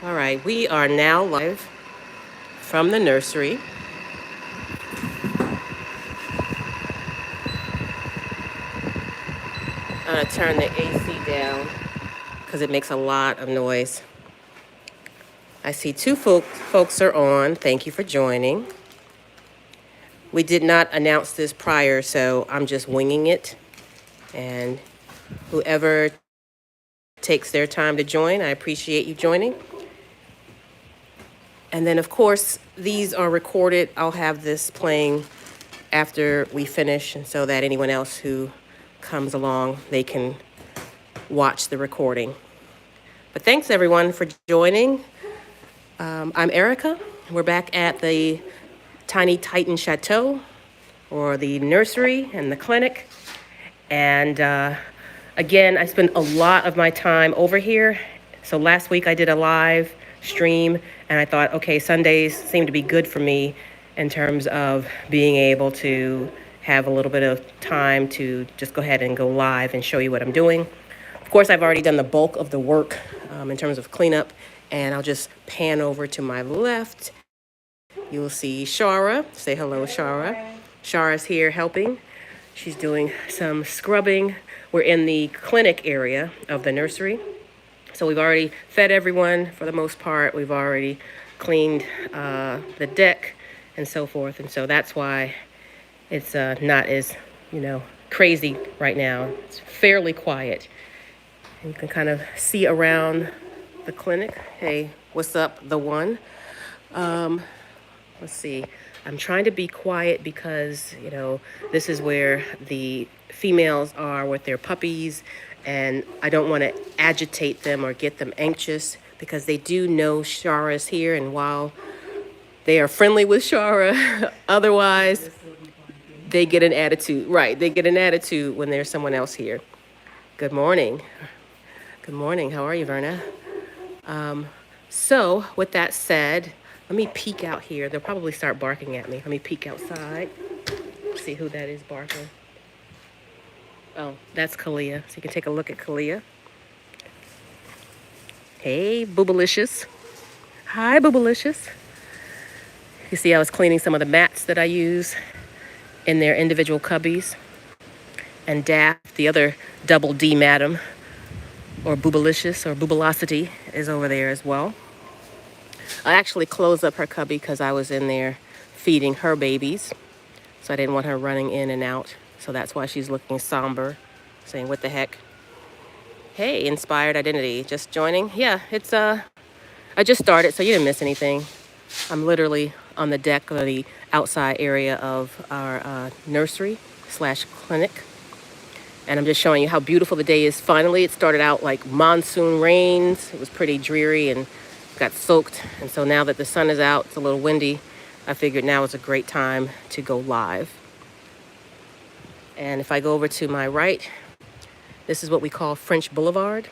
All right, we are now live from the nursery. I'm gonna turn the AC down because it makes a lot of noise. I see two folks are on. Thank you for joining. We did not announce this prior, so I'm just winging it. And whoever takes their time to join, I appreciate you joining. And then, of course, these are recorded. I'll have this playing after we finish, and so that anyone else who comes along, they can watch the recording. But thanks, everyone, for joining. I'm Erica. We're back at the Tiny Titan Chateau, or the nursery and the clinic. And again, I spend a lot of my time over here. So last week I did a live stream, and I thought, okay, Sundays seem to be good for me in terms of being able to have a little bit of time to just go ahead and go live and show you what I'm doing. Of course, I've already done the bulk of the work in terms of cleanup, and I'll just pan over to my left. You'll see Shara. Say hello, Shara. Shara's here helping. She's doing some scrubbing. We're in the clinic area of the nursery. So we've already fed everyone for the most part. We've already cleaned the deck and so forth. And so that's why it's not as, crazy right now. It's fairly quiet. And you can kind of see around the clinic. Hey, what's up, the one? Let's see. I'm trying to be quiet because, this is where the females are with their puppies, and I don't want to agitate them or get them anxious because they do know Shara's here, and while they are friendly with Shara, otherwise they get an attitude. Right, they get an attitude when there's someone else here. Good morning. Good morning. How are you, Verna? So with that said, let me peek out here. They'll probably start barking at me. Let me peek outside. See who that is barking. Oh, that's Kalia. So you can take a look at Kalia. Hey, Boobalicious. Hi, Boobalicious. You see I was cleaning some of the mats that I use in their individual cubbies. And Daft, the other double D madam, or Boobalicious or Boobalocity, is over there as well. I actually closed up her cubby because I was in there feeding her babies. So I didn't want her running in and out. So that's why she's looking somber, saying, what the heck? Hey, Inspired Identity, just joining? Yeah, it's, I just started, so you didn't miss anything. I'm literally on the deck or the outside area of our nursery/clinic. And I'm just showing you how beautiful the day is. Finally, it started out like monsoon rains. It was pretty dreary and got soaked. And so now that the sun is out, it's a little windy, I figured now is a great time to go live. And if I go over to my right, this is what we call French Boulevard.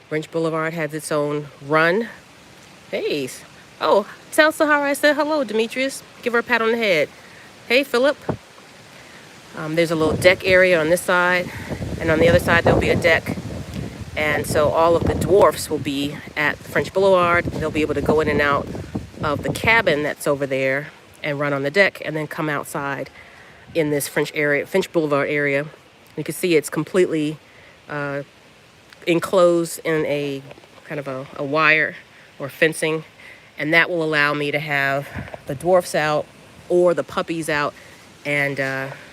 French Boulevard has its own run. Hey, oh, tell Sahara I said hello, Demetrius. Give her a pat on the head. Hey, Philip. There's a little deck area on this side, and on the other side there'll be a deck. And so all of the dwarfs will be at French Boulevard. They'll be able to go in and out of the cabin that's over there and run on the deck and then come outside in this French Boulevard area. You can see it's completely enclosed in a kind of a wire or fencing. And that will allow me to have the dwarfs out or the puppies out, and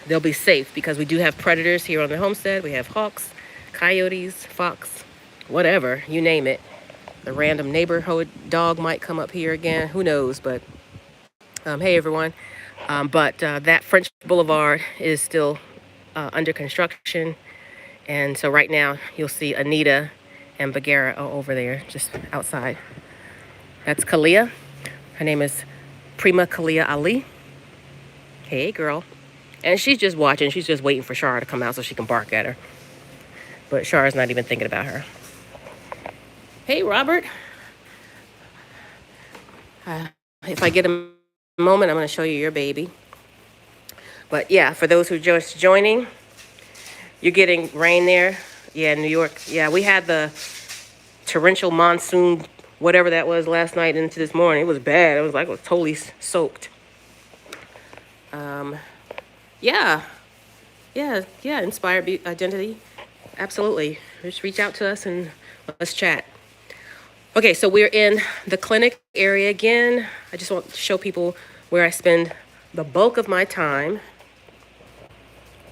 they'll be safe because we do have predators here on the homestead. We have hawks, coyotes, fox, whatever, you name it. The random neighborhood dog might come up here again. Who knows? But hey, everyone. But that French Boulevard is still under construction. And so right now you'll see Anita and Bagheera are over there just outside. That's Kalia. Her name is Prima Kalia Ali. Hey, girl. And she's just watching. She's just waiting for Shara to come out so she can bark at her. But Shara's not even thinking about her. Hey, Robert. If I get a moment, I'm going to show you your baby. But yeah, for those who are just joining, you're getting rain there. Yeah, New York. Yeah, we had the torrential monsoon whatever that was last night into this morning. It was bad. It was like, it was totally soaked. Yeah, inspired identity. Absolutely. Just reach out to us and let's chat. Okay, so we're in the clinic area again. I just want to show people where I spend the bulk of my time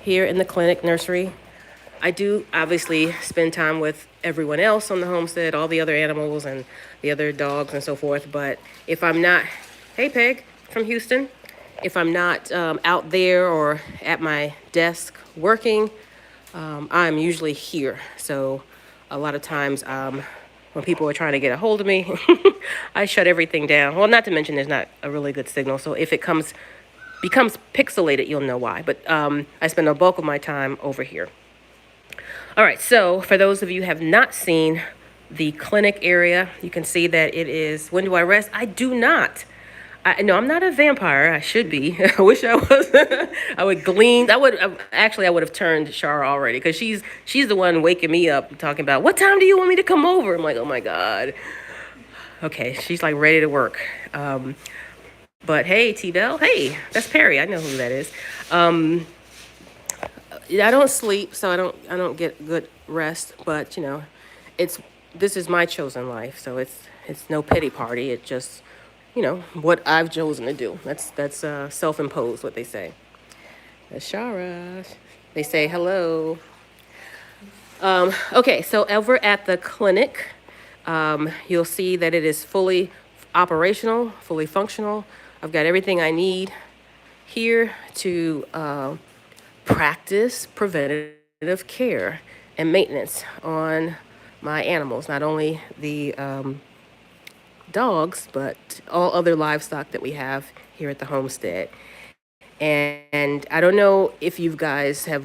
here in the clinic nursery. I do obviously spend time with everyone else on the homestead, all the other animals and the other dogs and so forth. But if I'm not, hey Peg from Houston, if I'm not out there or at my desk working, I'm usually here. So a lot of times when people are trying to get a hold of me, I shut everything down. Well, not to mention there's not a really good signal. So if it becomes pixelated, you'll know why. But I spend the bulk of my time over here. All right, so for those of you who have not seen the clinic area, you can see that it is, when do I rest? I do not. No, I'm not a vampire. I should be. I wish I was. I would glean. I would have turned Shara already, because she's the one waking me up talking about, what time do you want me to come over? I'm like, oh my God. Okay, she's like ready to work. But hey, T-Bell. Hey, that's Perry. I know who that is. I don't sleep, so I don't get good rest. But you know, this is my chosen life, so it's no pity party. It just, you know, what I've chosen to do. That's self-imposed, what they say. Shara, they say hello. Okay, so over at the clinic, you'll see that it is fully operational, fully functional. I've got everything I need here to practice preventative care and maintenance on my animals, not only the dogs, but all other livestock that we have here at the homestead. And I don't know if you guys have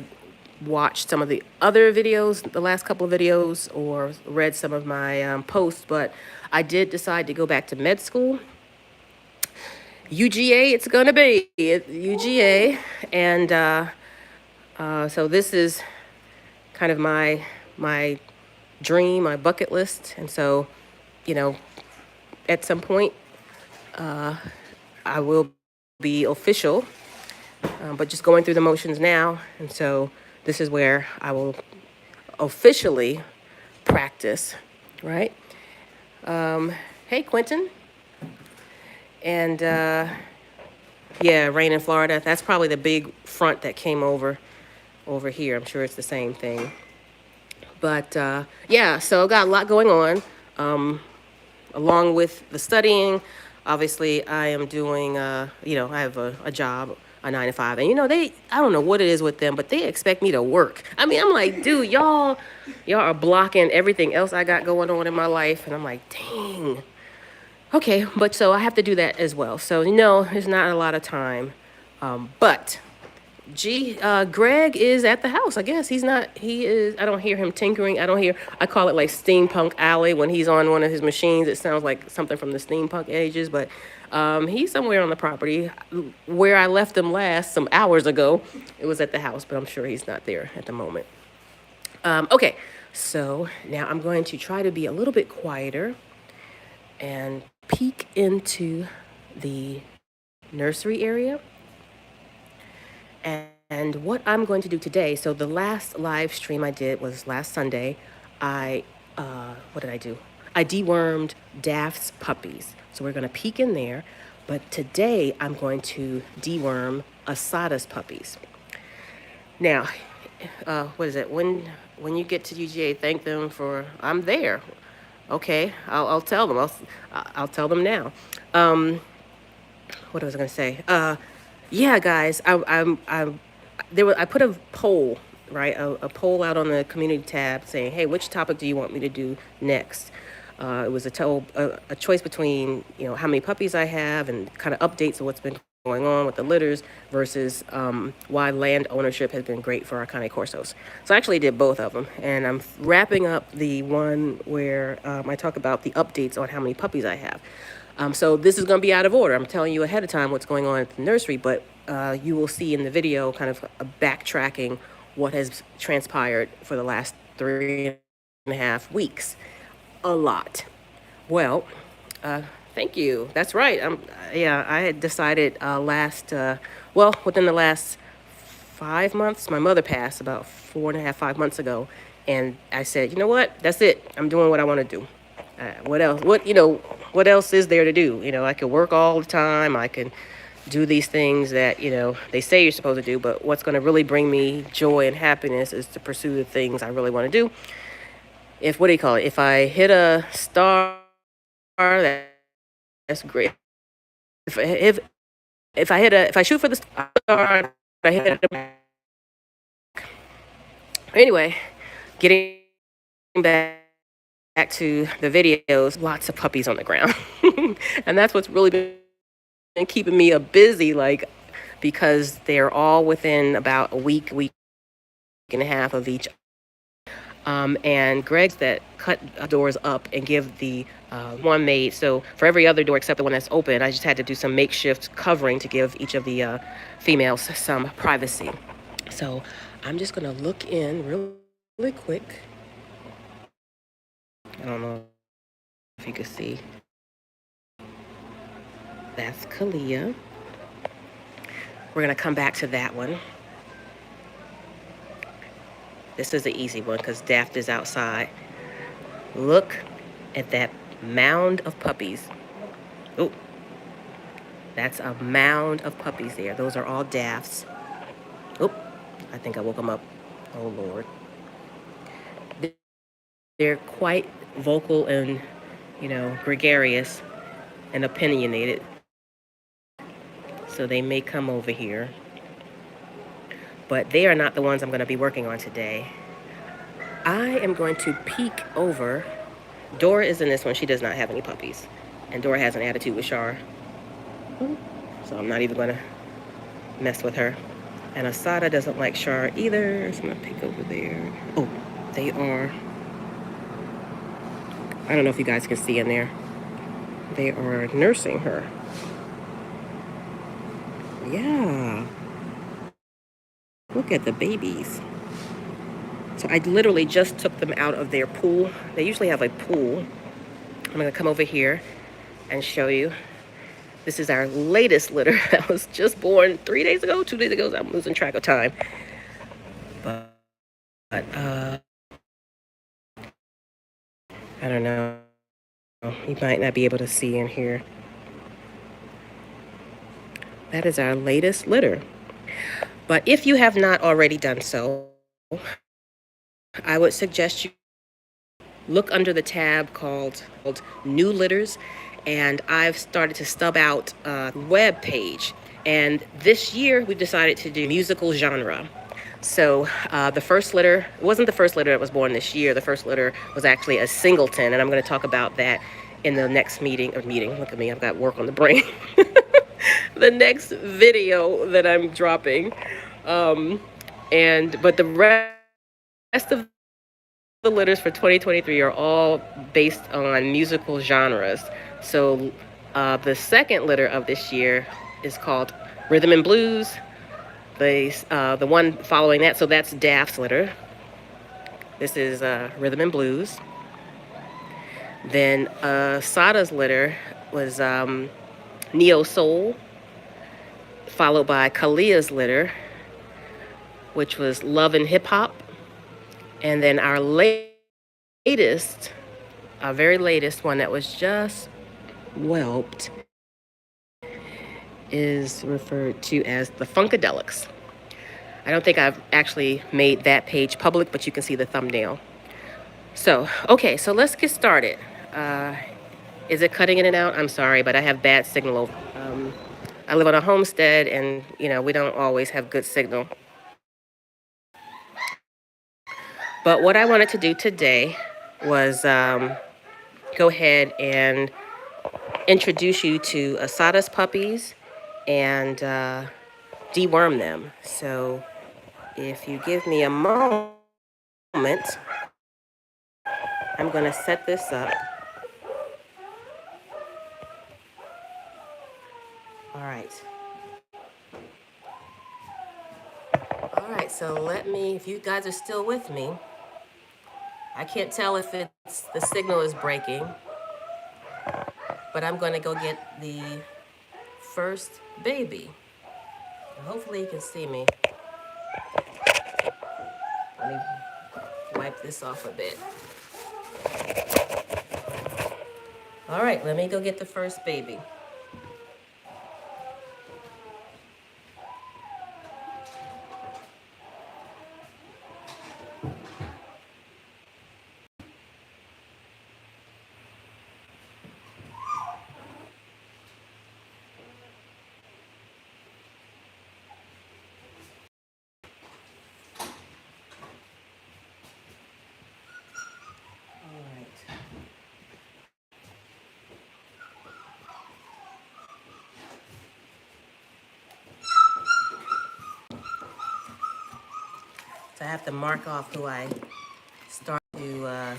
watched some of the other videos, the last couple of videos, or read some of my posts, but I did decide to go back to med school. UGA, it's gonna be UGA, and so this is kind of my dream, my bucket list. And so, you know, at some point, I will be official, but just going through the motions now. And so this is where I will officially practice, right? Hey, Quentin. And yeah, rain in Florida. That's probably the big front that came over here. I'm sure it's the same thing. But yeah, so got a lot going on. Along with the studying, obviously I am doing, you know, I have a job, a 9 to 5. And, you know, I don't know what it is with them, but they expect me to work. I mean, I'm like, dude, y'all are blocking everything else I got going on in my life. And I'm like, dang. Okay, but so I have to do that as well. So, no, there's not a lot of time. But Greg is at the house. I guess he is. I don't hear him tinkering. I call it like Steampunk Alley when he's on one of his machines. It sounds like something from the steampunk ages, but he's somewhere on the property. Where I left him last, some hours ago, it was at the house, but I'm sure he's not there at the moment. Okay, so now I'm going to try to be a little bit quieter and peek into the nursery area. And what I'm going to do today, so the last live stream I did was last Sunday. What did I do? I dewormed Daft's puppies. So we're going to peek in there. But today I'm going to deworm ASSATA's puppies. Now, what is it? When you get to UGA, thank them for, I'm there. Okay, I'll tell them. I'll tell them now. What was I going to say? Yeah, guys, I put a poll, right? A poll out on the community tab saying, hey, which topic do you want me to do next? It was a choice between, you know, how many puppies I have and kind of updates of what's been going on with the litters versus why land ownership has been great for our Cane Corsos. So I actually did both of them, and I'm wrapping up the one where I talk about the updates on how many puppies I have. So this is going to be out of order. I'm telling you ahead of time what's going on at the nursery, but you will see in the video kind of a backtracking what has transpired for the last 3.5 weeks. A lot. Well, thank you. That's right. Yeah, I had decided within the last 5 months, my mother passed about 4.5, 5 months ago. And I said, you know what? That's it. I'm doing what I want to do. What else? What else is there to do? I could work all the time. I can do these things that, they say you're supposed to do. But what's going to really bring me joy and happiness is to pursue the things I really want to do. What do you call it? If I hit a star, that's great. If I shoot for the star, if I hit a, anyway, getting back to the videos, lots of puppies on the ground, and that's what's really been keeping me busy, like, because they're all within about a week and a half of each. And Greg's that cut doors up and give the one made. So for every other door except the one that's open, I just had to do some makeshift covering to give each of the females some privacy. So I'm just going to look in really quick. I don't know if you can see. That's Kalia. We're going to come back to that one. This is the easy one because Daft is outside. Look at that mound of puppies. Oh, that's a mound of puppies there. Those are all Dafts. Oh, I think I woke them up. Oh, Lord. They're quite vocal and, gregarious and opinionated. So they may come over here. But they are not the ones I'm going to be working on today. I am going to peek over. Dora is in this one. She does not have any puppies. And Dora has an attitude with Shar. So I'm not even going to mess with her. And ASSATA doesn't like Shar either. So I'm going to peek over there. Oh, they are. I don't know if you guys can see in there. They are nursing her. Yeah. Look at the babies. So I literally just took them out of their pool. They usually have a pool. I'm going to come over here and show you. This is our latest litter that was just born 3 days ago, 2 days ago. I'm losing track of time. But I don't know. You might not be able to see in here. That is our latest litter. But if you have not already done so, I would suggest you look under the tab called New Litters, and I've started to stub out a web page. And this year we decided to do musical genre. So the first litter, it wasn't the first litter that was born this year. The first litter was actually a singleton, and I'm going to talk about that in the next meeting. Look at me, I've got work on the brain. The next video that I'm dropping. But the rest of the litters for 2023 are all based on musical genres. So the second litter of this year is called Rhythm and Blues. The one following that, so that's Daft's litter. This is Rhythm and Blues. Then ASSATA's litter was Neo-Soul, followed by Kalia's litter, which was Love and Hip Hop. And then our very latest one that was just whelped is referred to as the Funkadelics. I don't think I've actually made that page public, but you can see the thumbnail. So, okay, so let's get started. Is it cutting in and out? I'm sorry, but I have bad signal. I live on a homestead, and, we don't always have good signal. But what I wanted to do today was go ahead and introduce you to ASSATA's puppies and deworm them. So if you give me a moment, I'm going to set this up. All right. All right, so if you guys are still with me, I can't tell if the signal is breaking. But I'm gonna go get the first baby. Hopefully you can see me. Let me wipe this off a bit. All right, let me go get the first baby. So I have to mark off who I start to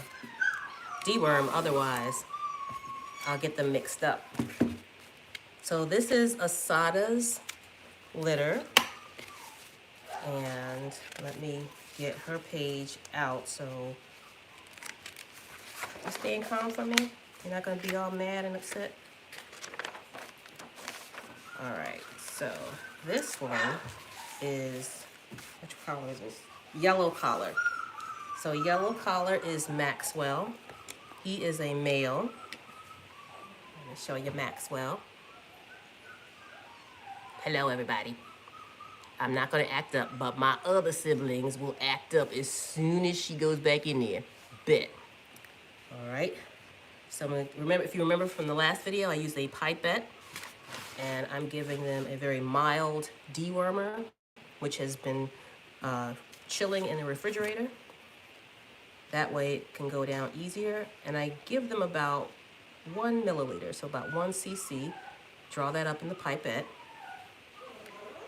deworm, otherwise I'll get them mixed up. So this is ASSATA's litter, and let me get her page out. So you staying calm for me? You're not gonna be all mad and upset? All right, so this one is, which color is this? Yellow collar. So yellow collar is Maxwell. He is a male. Let me show you Maxwell. Hello, everybody. I'm not gonna act up, but my other siblings will act up as soon as she goes back in there. Bet. All right. So remember, if you remember from the last video, I used a pipette, and I'm giving them a very mild dewormer, which has been chilling in the refrigerator. That way it can go down easier. And I give them about 1 milliliter, so about 1 cc. Draw that up in the pipette.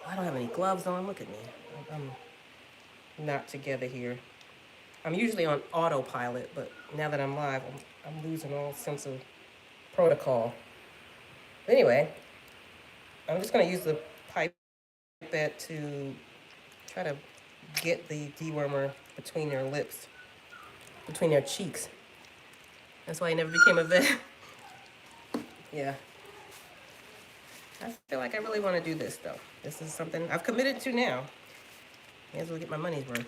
I don't have any gloves on, look at me. I'm not together here. I'm usually on autopilot, but now that I'm live, I'm losing all sense of protocol. Anyway, I'm just gonna use the pipette to try to get the dewormer between their lips, between their cheeks. That's why I never became a vet. Yeah. I feel like I really want to do this though. This is something I've committed to now. May as well get my money's worth.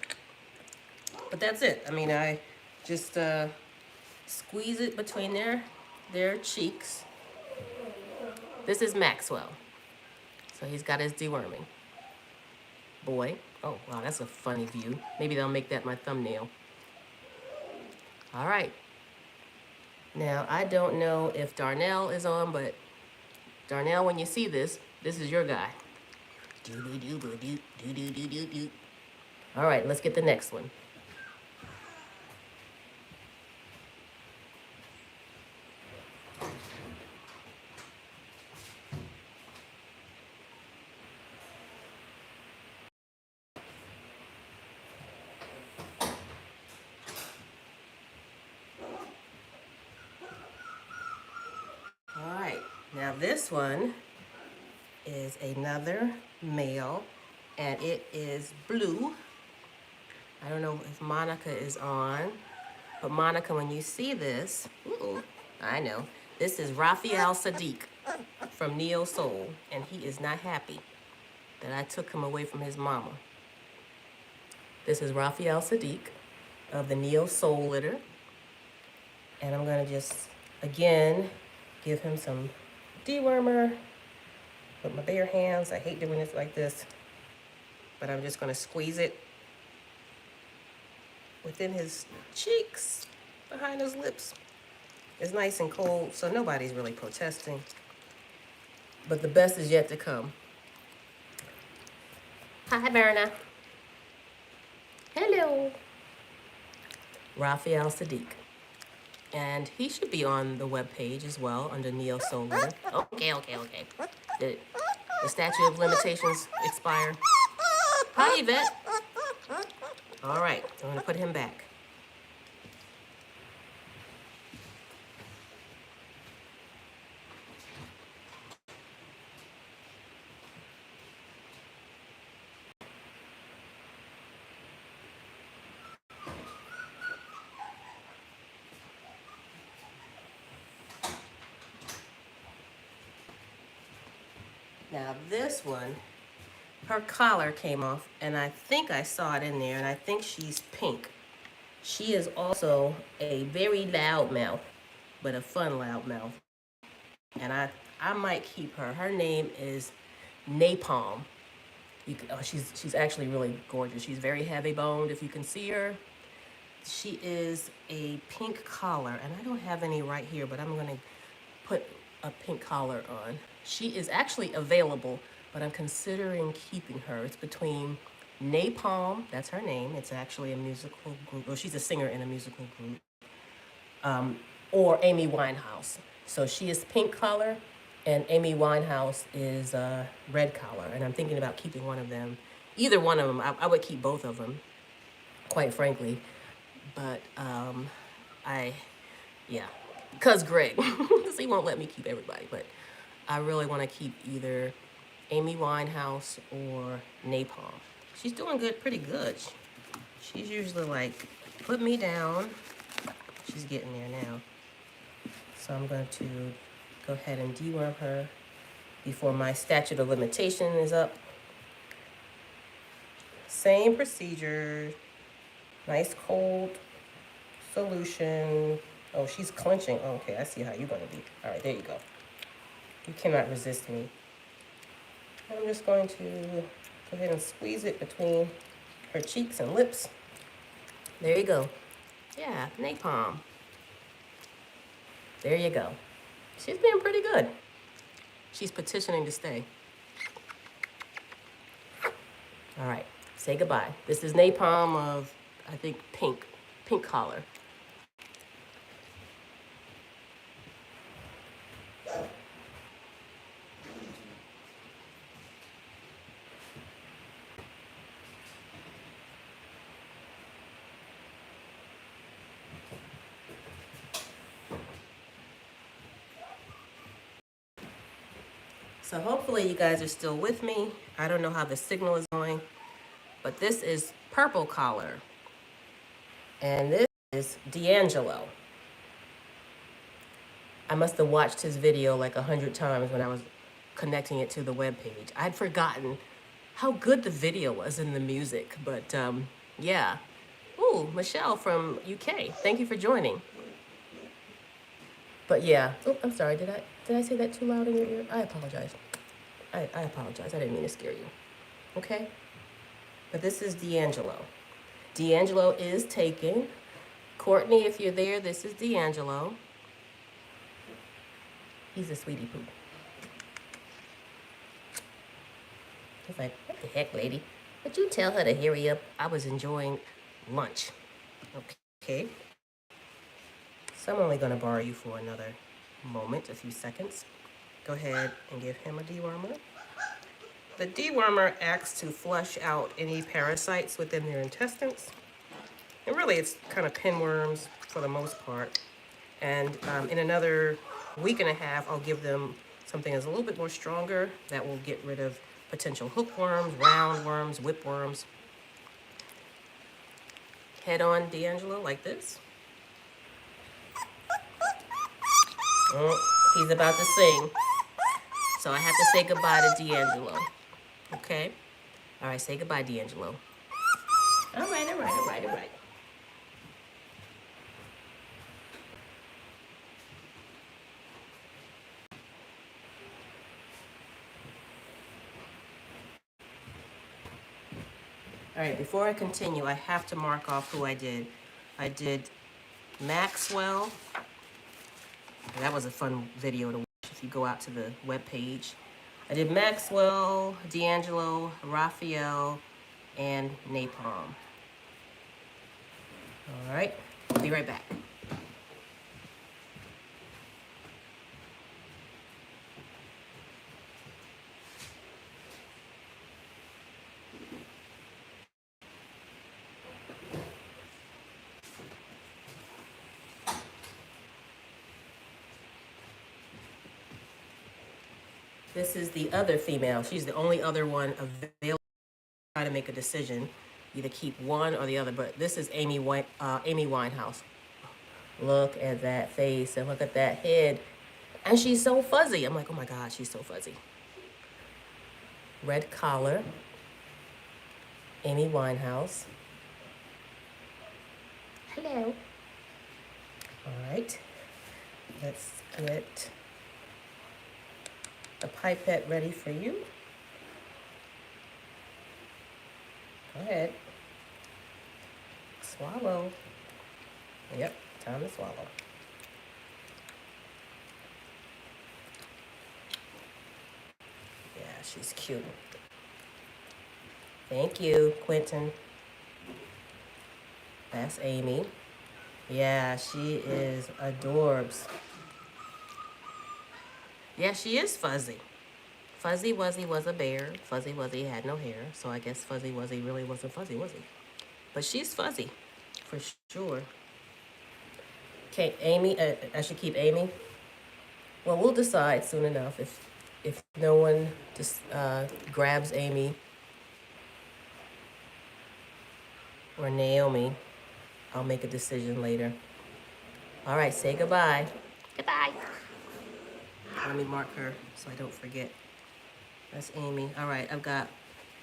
But that's it. I mean, I just squeeze it between their cheeks. This is Maxwell. So he's got his deworming. Boy. Oh, wow, that's a funny view. Maybe they'll make that my thumbnail. All right. Now, I don't know if Darnell is on, but Darnell, when you see this, this is your guy. All right, let's get the next one. Now this one is another male, and it is blue. I don't know if Monica is on, but Monica, when you see this, I know, this is Raphael Sadiq from Neo-Soul, and he is not happy that I took him away from his mama. This is Raphael Sadiq of the Neo-Soul litter, and I'm gonna just, again, give him some dewormer with my bare hands. I hate doing this like this, but I'm just gonna squeeze it within his cheeks, behind his lips. It's nice and cold, so nobody's really protesting, but the best is yet to come. Hi, Berna. Hello. Raphael Sadiq. And he should be on the webpage as well under Neo-Soul litter. Okay. The statute of limitations expire. Hi, Yvette. All right, I'm gonna put him back. Now this one, her collar came off, and I think I saw it in there, and I think she's pink. She is also a very loud mouth, but a fun loud mouth. And I might keep her. Her name is Napalm. She's actually really gorgeous. She's very heavy boned if you can see her. She is a pink collar, and I don't have any right here, but I'm gonna put a pink collar on. She is actually available, but I'm considering keeping her. It's between Napalm, that's her name. It's actually a musical group. Well, she's a singer in a musical group. Or Amy Winehouse. So she is pink collar, and Amy Winehouse is red collar. And I'm thinking about keeping one of them. Either one of them. I would keep both of them, quite frankly. But yeah, because Greg, because he won't let me keep everybody. But I really want to keep either Amy Winehouse or Napalm. She's doing good, pretty good. She's usually like, put me down. She's getting there now. So I'm going to go ahead and deworm her before my statute of limitation is up. Same procedure. Nice cold solution. Oh, she's clenching. Oh, okay, I see how you're going to be. All right, there you go. You cannot resist me. I'm just going to go ahead and squeeze it between her cheeks and lips. There you go. Yeah, napalm. There you go. She's been pretty good. She's petitioning to stay. All right, say goodbye. This is Napalm of, I think, pink collar. So hopefully you guys are still with me. I don't know how the signal is going, but this is purple collar. And this is D'Angelo. I must have watched his video like 100 times when I was connecting it to the webpage. I'd forgotten how good the video was in the music, but yeah. Ooh, Michelle from UK, thank you for joining. But yeah, oh, I'm sorry, did I say that too loud in your ear? I apologize. I apologize, I didn't mean to scare you, okay? But this is D'Angelo. D'Angelo is taken. Courtney, if you're there, this is D'Angelo. He's a sweetie poo. He's like, what the heck, lady? Would you tell her to hurry up? I was enjoying lunch. Okay. So I'm only gonna borrow you for another moment, a few seconds. Go ahead and give him a dewormer. The dewormer acts to flush out any parasites within their intestines. And really, it's kind of pinworms for the most part. And in another week and a half, I'll give them something that's a little bit more stronger that will get rid of potential hookworms, roundworms, whipworms. Head on, D'Angelo, like this. Oh, he's about to sing. So I have to say goodbye to D'Angelo. Okay? All right, say goodbye, D'Angelo. All right. All right, before I continue, I have to mark off who I did. I did Maxwell. That was a fun video to watch if you go out to the webpage. I did Maxwell, D'Angelo, Raphael, and Napalm. All right, I'll be right back. This is the other female. She's the only other one available. Try to make a decision, either keep one or the other. But this is Amy Winehouse. Look at that face and look at that head, and she's so fuzzy. I'm like, oh my God, she's so fuzzy. red collar, Amy Winehouse. Hello. All right, let's get the pipette ready for you. Go ahead. Swallow. Yep, time to swallow. Yeah, she's cute. Thank you, Quentin. That's Amy. Yeah, she is adorbs. Yeah, she is fuzzy. Fuzzy Wuzzy was a bear. Fuzzy Wuzzy had no hair, so I guess Fuzzy Wuzzy really wasn't Fuzzy Wuzzy. But she's fuzzy, for sure. Okay, Amy, I should keep Amy. Well, we'll decide soon enough if no one just grabs Amy or Naomi. I'll make a decision later. All right, say goodbye. Goodbye. Let me mark her so I don't forget. That's Amy. All right, I've got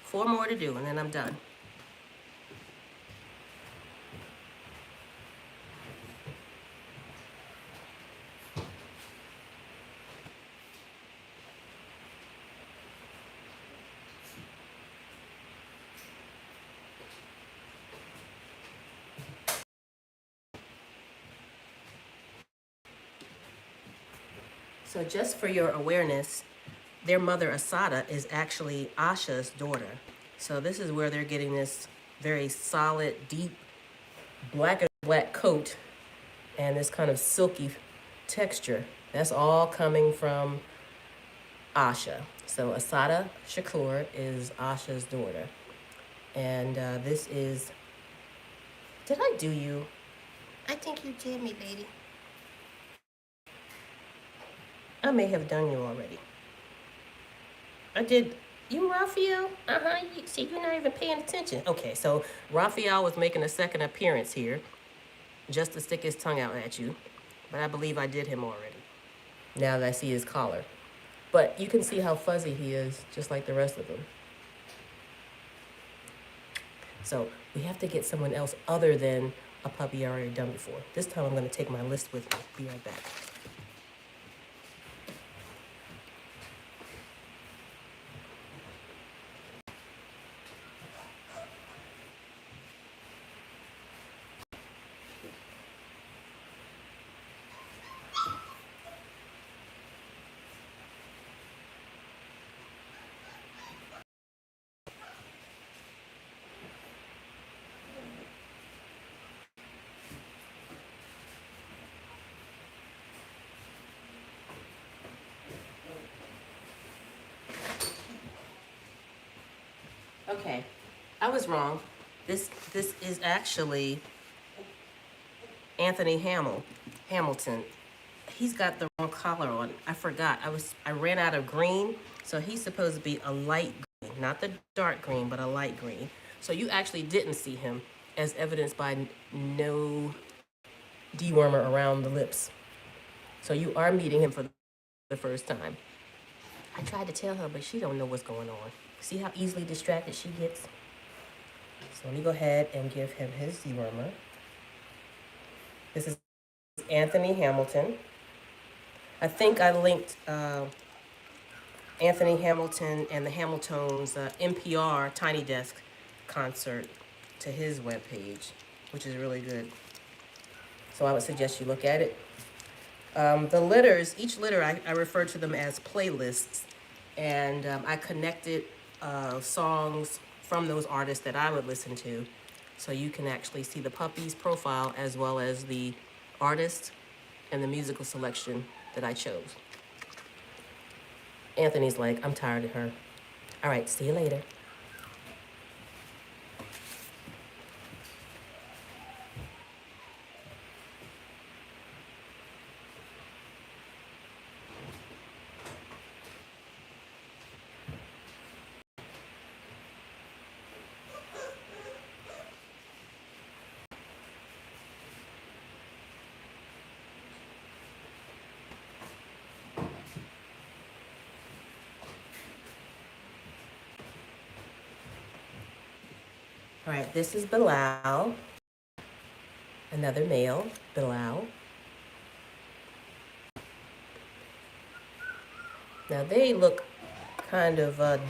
4 more to do, and then I'm done. So just for your awareness, their mother, ASSATA, is actually Asha's daughter. So this is where they're getting this very solid, deep, black coat and this kind of silky texture. That's all coming from Asha. So ASSATA Shakur is Asha's daughter. And this is... Did I do you? I think you did me, lady. I may have done you already. I did. You, Raphael? See, you're not even paying attention. Okay, so Raphael was making a second appearance here, just to stick his tongue out at you. But I believe I did him already, now that I see his collar. But you can see how fuzzy he is, just like the rest of them. So we have to get someone else other than a puppy I already done before. This time I'm going to take my list with me. Be right back. Okay, I was wrong. This is actually Anthony Hamilton. He's got the wrong collar on. I forgot. I ran out of green, so he's supposed to be a light green, not the dark green, but a light green. So you actually didn't see him, as evidenced by no dewormer around the lips. So you are meeting him for the first time. I tried to tell her, but she don't know what's going on. See how easily distracted she gets? So let me go ahead and give him his dewormer. This is Anthony Hamilton. I think I linked Anthony Hamilton and the Hamiltons' NPR Tiny Desk concert to his webpage, which is really good. So I would suggest you look at it. The litters, each litter, I refer to them as playlists. And I connected songs from those artists that I would listen to. So you can actually see the puppy's profile as well as the artist and the musical selection that I chose. Anthony's like, I'm tired of her. All right, see you later. All right, this is Bilal, another male, Bilal. Now they look kind of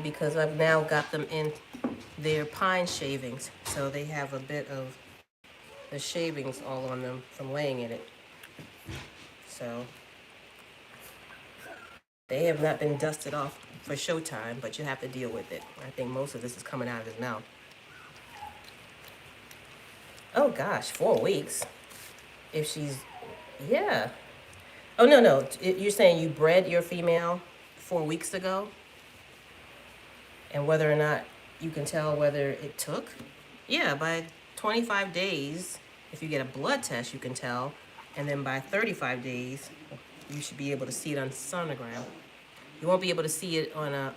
because I've now got them in their pine shavings, so they have a bit of the shavings all on them from laying in it. So they have not been dusted off for showtime, but you have to deal with it. I think most of this is coming out of his mouth. Oh gosh, 4 weeks. If she's, yeah. Oh, no. You're saying you bred your female 4 weeks ago? And whether or not you can tell whether it took? Yeah, by 25 days, if you get a blood test, you can tell. And then by 35 days, you should be able to see it on sonogram. You won't be able to see it on a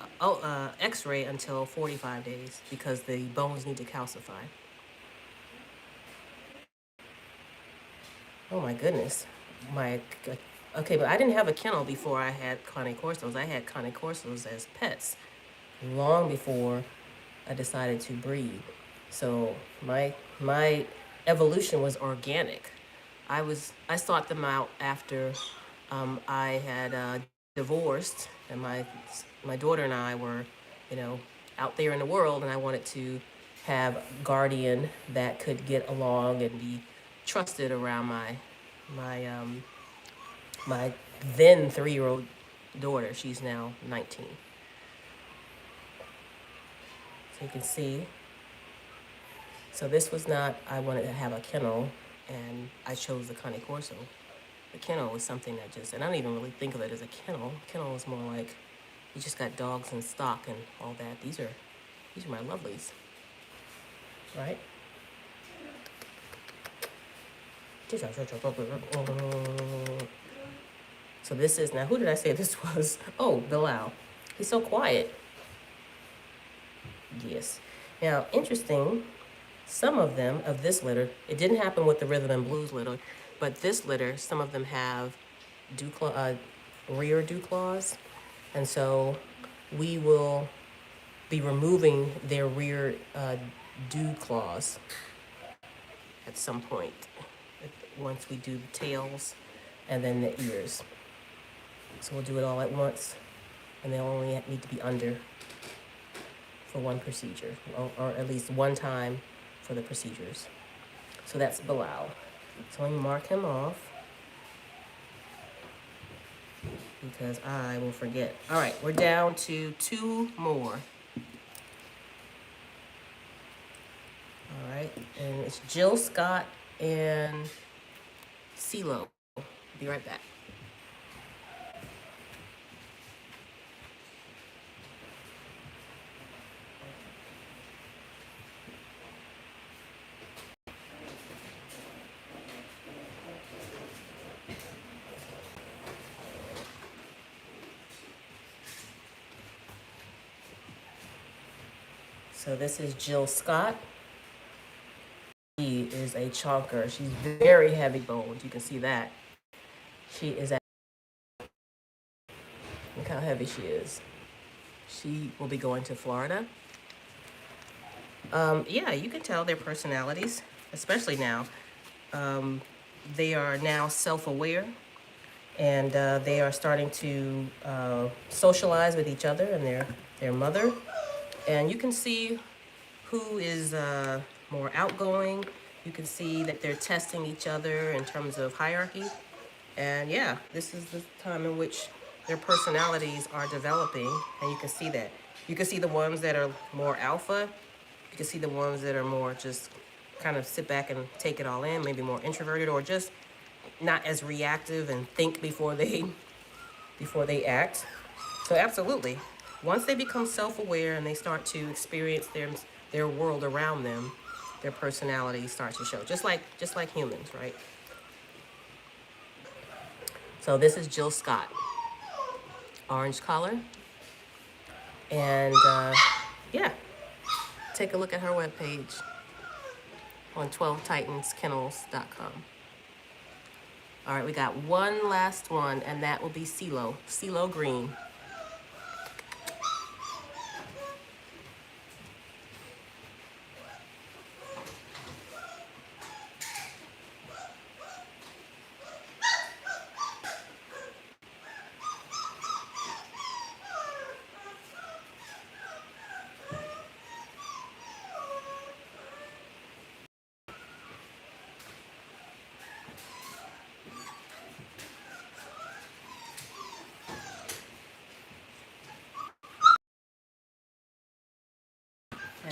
x-ray until 45 days because the bones need to calcify. Oh my goodness. Okay, but I didn't have a kennel before I had Cane Corsos. I had Cane Corsos as pets long before I decided to breed. So my evolution was organic. I sought them out after I had divorced, and my daughter and I were, out there in the world, and I wanted to have a guardian that could get along and be trusted around my then 3-year-old daughter. She's now 19. So you can see. So this was not, I wanted to have a kennel, and I chose the Cane Corso. The kennel was something that just, and I don't even really think of it as a kennel. Kennel is more like, you just got dogs in stock and all that. These are my lovelies, right? So this is, now who did I say this was? Oh, Bilal. He's so quiet. Yes. Now, interesting, some of them, of this litter, it didn't happen with the Rhythm and Blues litter, but this litter, some of them have rear dew claws. And so we will be removing their rear dew claws at some point, once we do the tails and then the ears. So we'll do it all at once, and they'll only need to be under for one procedure, or at least one time for the procedures. So that's Bilal. So let me mark him off because I will forget. All right, we're down to 2 more. All right, and it's Jill Scott and CeeLo. Be right back. So this is Jill Scott. She is a chonker. She's very heavy boned. You can see that. She is at, look how heavy she is. She will be going to Florida. Yeah, you can tell their personalities, especially now. They are now self-aware, and they are starting to socialize with each other and their mother. And you can see who is more outgoing. You can see that they're testing each other in terms of hierarchy. And yeah, this is the time in which their personalities are developing, and you can see that. You can see the ones that are more alpha. You can see the ones that are more just kind of sit back and take it all in, maybe more introverted, or just not as reactive and think before they act. So absolutely, once they become self-aware and they start to experience their world around them, their personalities start to show, just like humans, right? So this is Jill Scott, orange collar, and yeah, take a look at her webpage on TwelveTitansKennels.com. All right, we got one last one, and that will be CeeLo Green.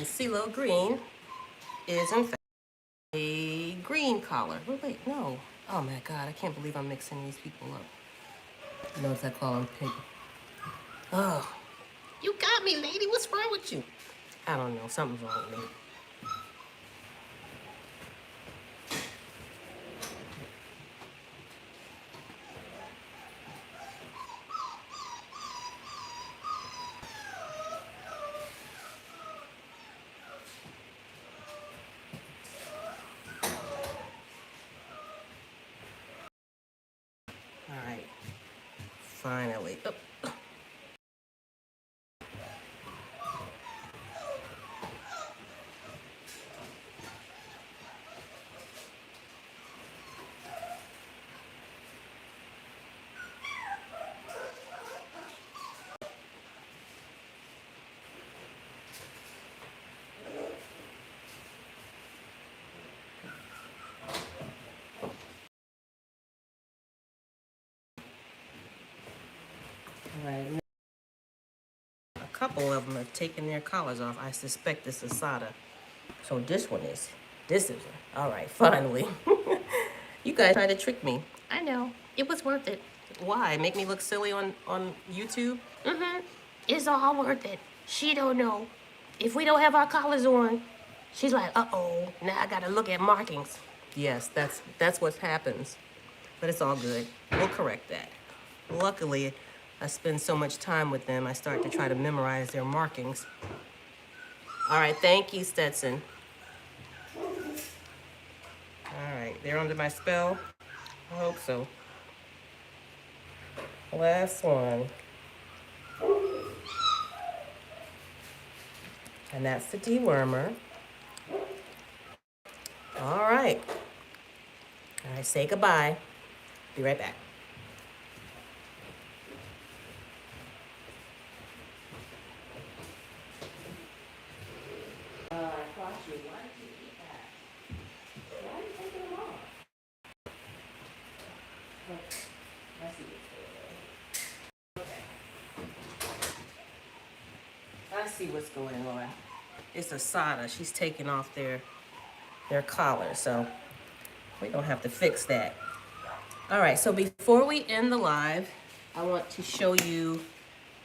CeeLo Green is in fact a green collar. Oh, wait, no. Oh my God, I can't believe I'm mixing these people up. Notice I call him pink. Oh, you got me, lady. What's wrong with you? I don't know. Something's wrong with me. All right. Finally. Oh. All right. A couple of them have taken their collars off. I suspect this is ASSATA. So this is all right, finally. You guys tried to trick me. I know. It was worth it. Why? Make me look silly on YouTube? Mm-hmm. It's all worth it. She don't know. If we don't have our collars on, she's like, uh-oh, now I gotta look at markings. Yes, that's what happens. But it's all good. We'll correct that. Luckily, I spend so much time with them, I start to try to memorize their markings. All right, thank you, Stetson. All right, they're under my spell? I hope so. Last one. And that's the dewormer. All right. All right, say goodbye. Be right back. I thought you wanted to eat that. Why are you taking them off? Let's see what's going on. Okay. I see what's going on. It's ASSATA. She's taking off their collar, so we don't have to fix that. All right, so before we end the live, I want to show you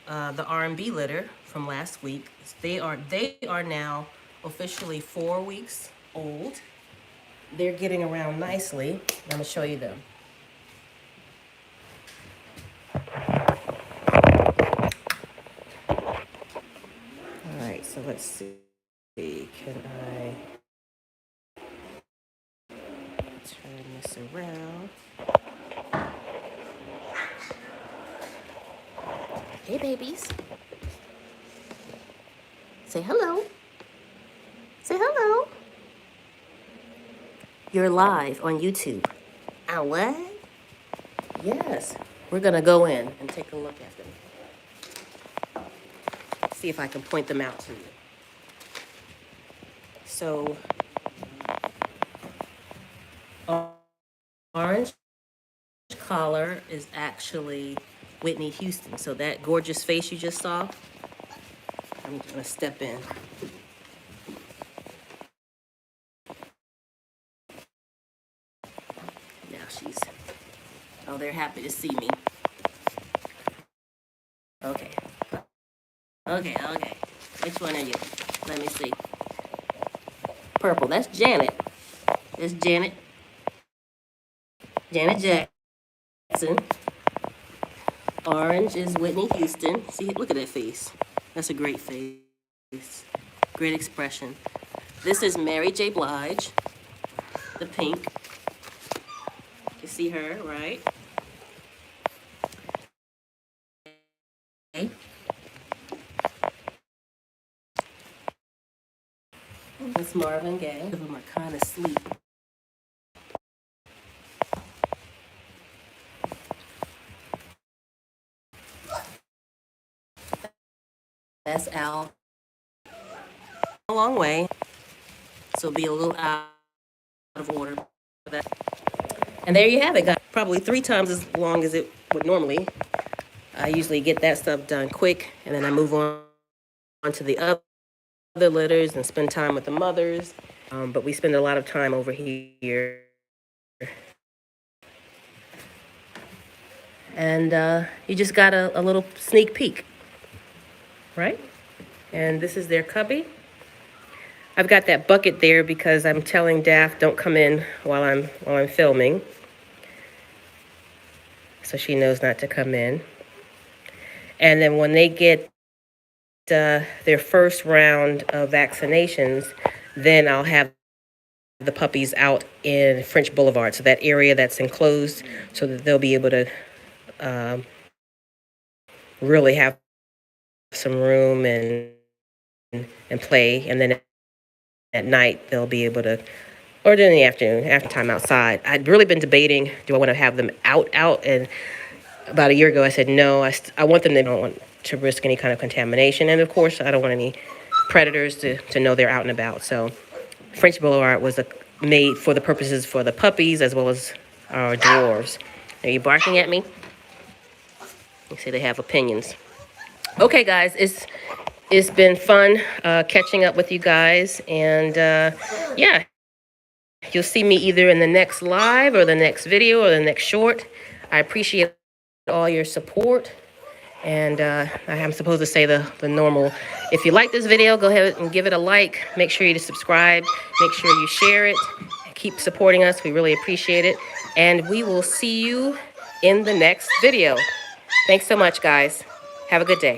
the R&B litter from last week. They are now officially 4 weeks old. They're getting around nicely. I'm gonna show you them. All right, so let's see. Can I turn this around? Hey, babies. Say hello. Say hello. You're live on YouTube. Oh, what? Yes. We're going to go in and take a look at them. See if I can point them out to you. So, orange collar is actually Whitney Houston. So that gorgeous face you just saw, I'm gonna step in. Now oh, they're happy to see me. Okay. Which one are you? Let me see. Purple, that's Janet. That's Janet. Janet Jackson. Orange is Whitney Houston. See, look at that face. That's a great face. Great expression. This is Mary J. Blige, the pink. You see her, right? Okay. That's Marvin Gaye. Some of them are kind of asleep. That's Al. A long way, so be a little out of order for that. And there you have it, guys. Probably 3 times as long as it would normally. I usually get that stuff done quick, and then I move on to the other litters and spend time with the mothers. But we spend a lot of time over here. And you just got a little sneak peek, right? And this is their cubby. I've got that bucket there because I'm telling Daff don't come in while I'm filming. So she knows not to come in. And then when they get their first round of vaccinations, then I'll have the puppies out in French Boulevard, so that area that's enclosed, so that they'll be able to really have some room and play. And then at night they'll be able to, or during the afternoon, after time outside. I'd really been debating, do I want to have them out? And about a year ago I said no. I want them to, don't want to risk any kind of contamination, and of course I don't want any predators to know they're out and about. So French Boulevard was made for the purposes for the puppies as well as our dwarves. Are you barking at me? You say they have opinions. Okay, guys, it's been fun catching up with you guys, and yeah, you'll see me either in the next live or the next video or the next short. I appreciate all your support, and I'm supposed to say the normal. If you like this video, go ahead and give it a like. Make sure you subscribe. Make sure you share it. Keep supporting us. We really appreciate it, and we will see you in the next video. Thanks so much, guys. Have a good day.